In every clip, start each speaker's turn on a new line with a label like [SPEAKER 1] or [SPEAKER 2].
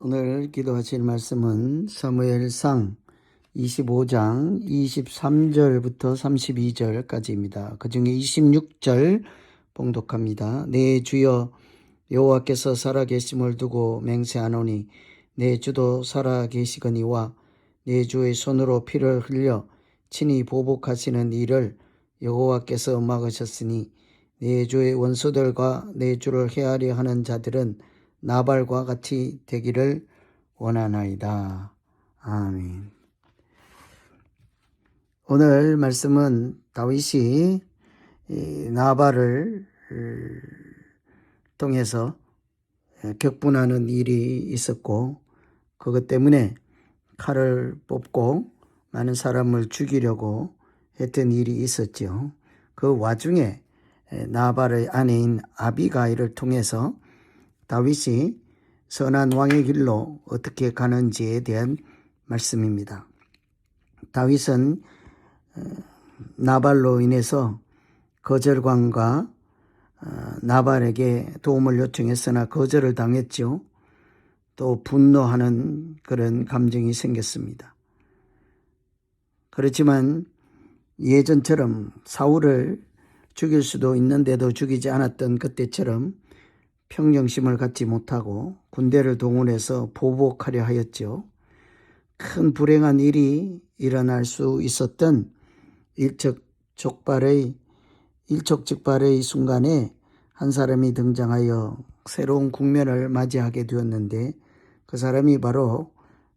[SPEAKER 1] 오늘 기도하실 말씀은 사무엘상 25장 23절부터 32절까지입니다. 그 중에 26절 봉독합니다. 내 주여 여호와께서 살아계심을 두고 맹세하노니 내 주도 살아계시거니와 내 주의 손으로 피를 흘려 친히 보복하시는 일을 여호와께서 막으셨으니 내 주의 원수들과 내 주를 해하려 하는 자들은 나발과 같이 되기를 원하나이다. 아멘. 오늘 말씀은 다윗이 나발을 통해서 격분하는 일이 있었고 그것 때문에 칼을 뽑고 많은 사람을 죽이려고 했던 일이 있었죠. 그 와중에 나발의 아내인 아비가일을 통해서 다윗이 선한 왕의 길로 어떻게 가는지에 대한 말씀입니다. 다윗은 나발로 인해서 거절광과 나발에게 도움을 요청했으나 거절을 당했죠. 또 분노하는 그런 감정이 생겼습니다. 그렇지만 예전처럼 사울을 죽일 수도 있는데도 죽이지 않았던 그때처럼 평정심을 갖지 못하고 군대를 동원해서 보복하려 하였죠. 큰 불행한 일이 일어날 수 있었던 일촉즉발의 순간에 한 사람이 등장하여 새로운 국면을 맞이하게 되었는데 그 사람이 바로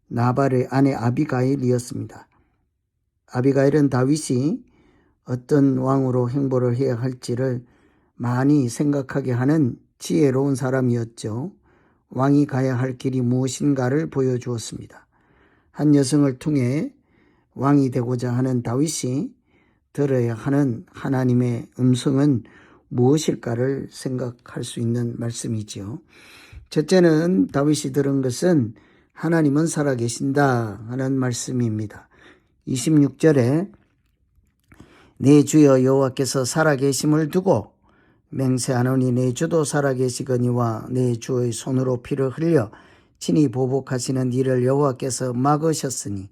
[SPEAKER 1] 나발의 아내 아비가일이었습니다. 아비가일은 다윗이 어떤 왕으로 행보를 해야 할지를 많이 생각하게 하는 지혜로운 사람이었죠. 왕이 가야 할 길이 무엇인가를 보여주었습니다. 한 여성을 통해 왕이 되고자 하는 다윗이 들어야 하는 하나님의 음성은 무엇일까를 생각할 수 있는 말씀이지요. 첫째는 다윗이 들은 것은 하나님은 살아계신다 하는 말씀입니다. 26절에 내 주여 여호와께서 살아계심을 두고 맹세하노니 내 주도 살아계시거니와 내 주의 손으로 피를 흘려 친히 보복하시는 일을 여호와께서 막으셨으니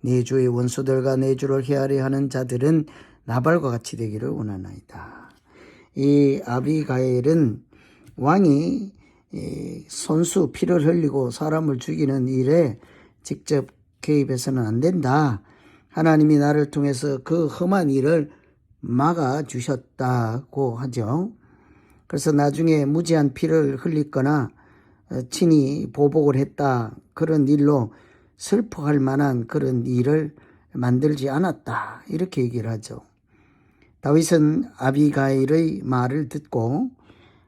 [SPEAKER 1] 내 주의 원수들과 내 주를 해하려 하는 자들은 나발과 같이 되기를 원하나이다. 이 아비가일은 왕이 손수 피를 흘리고 사람을 죽이는 일에 직접 개입해서는 안 된다. 하나님이 나를 통해서 그 험한 일을 막아주셨다고 하죠. 그래서 나중에 무지한 피를 흘리거나 친히 보복을 했다. 그런 일로 슬퍼할 만한 그런 일을 만들지 않았다. 이렇게 얘기를 하죠. 다윗은 아비가일의 말을 듣고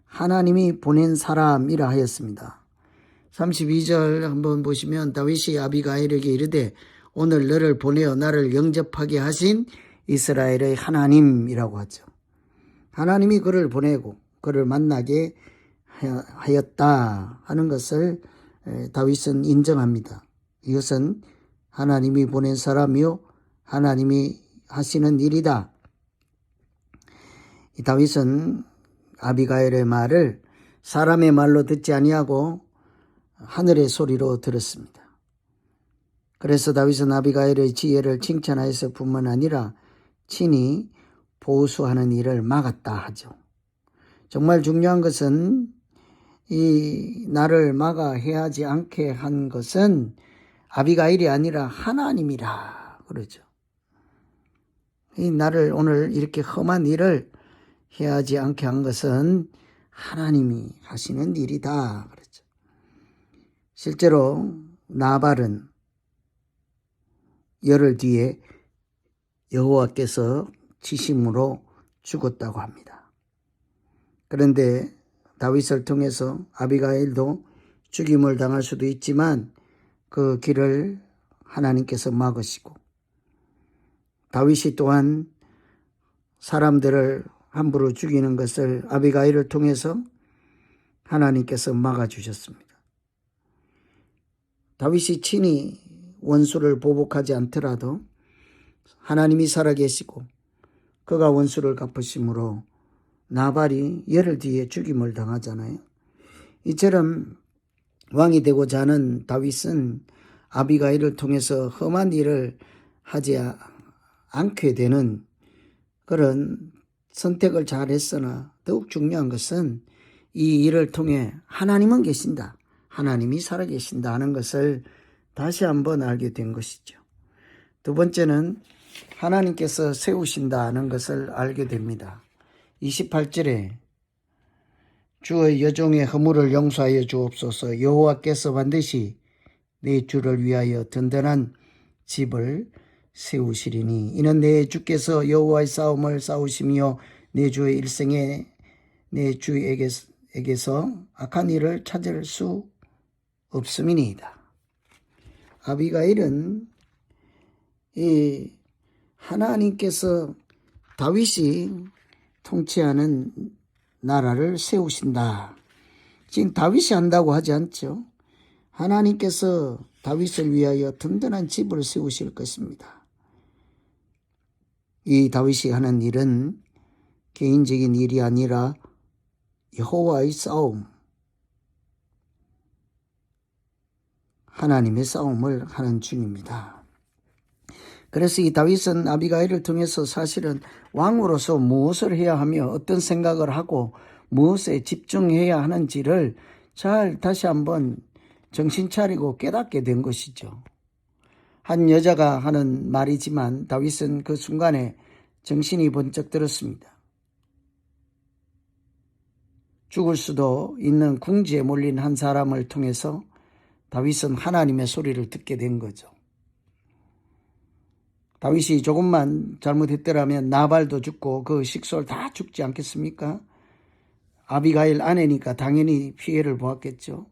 [SPEAKER 1] 하나님이 보낸 사람이라 하였습니다. 32절 한번 보시면 다윗이 아비가일에게 이르되 오늘 너를 보내어 나를 영접하게 하신 이스라엘의 하나님이라고 하죠. 하나님이 그를 보내고 그를 만나게 하였다 하는 것을 다윗은 인정합니다. 이것은 하나님이 보낸 사람이요 하나님이 하시는 일이다. 다윗은 아비가일의 말을 사람의 말로 듣지 아니하고 하늘의 소리로 들었습니다. 그래서 다윗은 아비가일의 지혜를 칭찬하여서 뿐만 아니라 친히 보수하는 일을 막았다 하죠. 정말 중요한 것은 이 나를 막아 해하지 않게 한 것은 아비가일이 아니라 하나님이라 그러죠. 이 나를 오늘 이렇게 험한 일을 해하지 않게 한 것은 하나님이 하시는 일이다 그러죠. 실제로 나발은 열흘 뒤에 여호와께서 치심으로 죽었다고 합니다. 그런데 다윗을 통해서 아비가일도 죽임을 당할 수도 있지만 그 길을 하나님께서 막으시고 다윗이 또한 사람들을 함부로 죽이는 것을 아비가일을 통해서 하나님께서 막아주셨습니다. 다윗이 친히 원수를 보복하지 않더라도 하나님이 살아계시고 그가 원수를 갚으심으로 나발이 열흘 뒤에 죽임을 당하잖아요. 이처럼 왕이 되고자 하는 다윗은 아비가일을 통해서 험한 일을 하지 않게 되는 그런 선택을 잘했으나 더욱 중요한 것은 이 일을 통해 하나님은 계신다, 하나님이 살아계신다 하는 것을 다시 한번 알게 된 것이죠. 두 번째는 하나님께서 세우신다 하는 것을 알게 됩니다. 28절에 주의 여종의 허물을 용서하여 주옵소서. 여호와께서 반드시 내 주를 위하여 든든한 집을 세우시리니 이는 내 주께서 여호와의 싸움을 싸우시며 내 주의 일생에 내 주에게서 악한 일을 찾을 수 없음이니이다. 아비가일은 이 하나님께서 다윗이 통치하는 나라를 세우신다. 지금 다윗이 한다고 하지 않죠. 하나님께서 다윗을 위하여 든든한 집을 세우실 것입니다. 이 다윗이 하는 일은 개인적인 일이 아니라 여호와의 싸움, 하나님의 싸움을 하는 중입니다. 그래서 이 다윗은 아비가일을 통해서 사실은 왕으로서 무엇을 해야 하며 어떤 생각을 하고 무엇에 집중해야 하는지를 잘 다시 한번 정신 차리고 깨닫게 된 것이죠. 한 여자가 하는 말이지만 다윗은 그 순간에 정신이 번쩍 들었습니다. 죽을 수도 있는 궁지에 몰린 한 사람을 통해서 다윗은 하나님의 소리를 듣게 된 거죠. 다윗이 조금만 잘못했더라면 나발도 죽고 그 식솔 다 죽지 않겠습니까? 아비가일 아내니까 당연히 피해를 보았겠죠.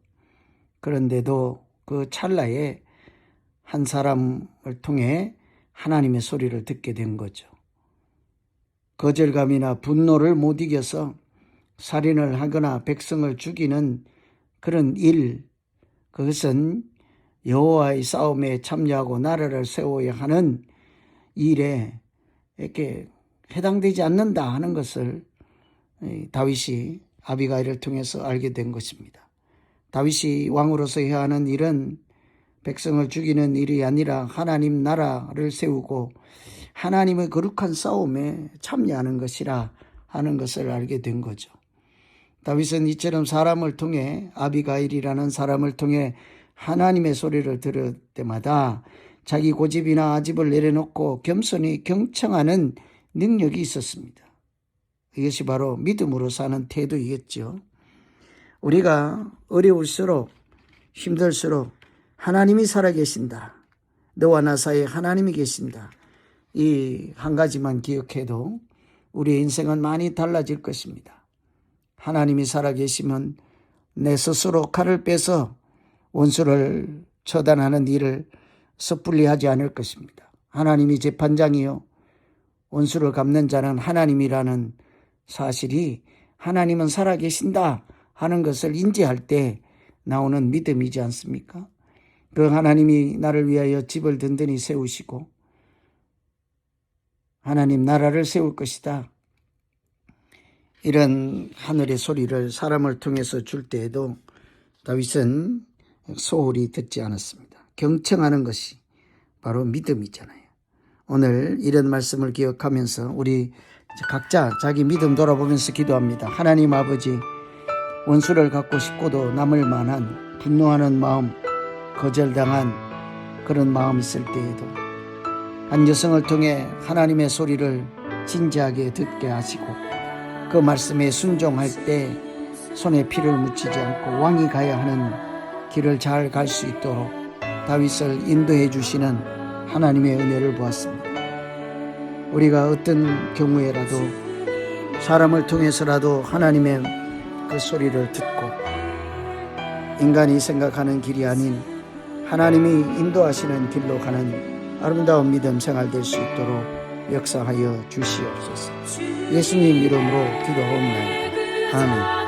[SPEAKER 1] 그런데도 그 찰나에 한 사람을 통해 하나님의 소리를 듣게 된 거죠. 거절감이나 분노를 못 이겨서 살인을 하거나 백성을 죽이는 그런 일, 그것은 여호와의 싸움에 참여하고 나라를 세워야 하는 일에 이렇게 해당되지 않는다 하는 것을 다윗이 아비가일을 통해서 알게 된 것입니다. 다윗이 왕으로서 해야 하는 일은 백성을 죽이는 일이 아니라 하나님 나라를 세우고 하나님의 거룩한 싸움에 참여하는 것이라 하는 것을 알게 된 거죠. 다윗은 이처럼 사람을 통해 아비가일이라는 사람을 통해 하나님의 소리를 들을 때마다 자기 고집이나 아집을 내려놓고 겸손히 경청하는 능력이 있었습니다. 이것이 바로 믿음으로 사는 태도이겠죠. 우리가 어려울수록 힘들수록 하나님이 살아계신다, 너와 나 사이에 하나님이 계신다, 이 한 가지만 기억해도 우리의 인생은 많이 달라질 것입니다. 하나님이 살아계시면 내 스스로 칼을 빼서 원수를 처단하는 일을 섣불리 하지 않을 것입니다. 하나님이 재판장이요 원수를 갚는 자는 하나님이라는 사실이 하나님은 살아계신다 하는 것을 인지할 때 나오는 믿음이지 않습니까? 그 하나님이 나를 위하여 집을 든든히 세우시고 하나님 나라를 세울 것이다, 이런 하늘의 소리를 사람을 통해서 줄 때에도 다윗은 소홀히 듣지 않았습니다. 경청하는 것이 바로 믿음이잖아요. 오늘 이런 말씀을 기억하면서 우리 각자 자기 믿음 돌아보면서 기도합니다. 하나님 아버지, 원수를 갚고 싶고도 남을 만한 분노하는 마음, 거절당한 그런 마음이 있을 때에도 한 여성을 통해 하나님의 소리를 진지하게 듣게 하시고 그 말씀에 순종할 때 손에 피를 묻히지 않고 왕이 가야 하는 길을 잘 갈 수 있도록 다윗을 인도해 주시는 하나님의 은혜를 보았습니다. 우리가 어떤 경우에라도 사람을 통해서라도 하나님의 그 소리를 듣고 인간이 생각하는 길이 아닌 하나님이 인도하시는 길로 가는 아름다운 믿음 생활 될 수 있도록 역사하여 주시옵소서. 예수님 이름으로 기도하옵나이다. 아멘.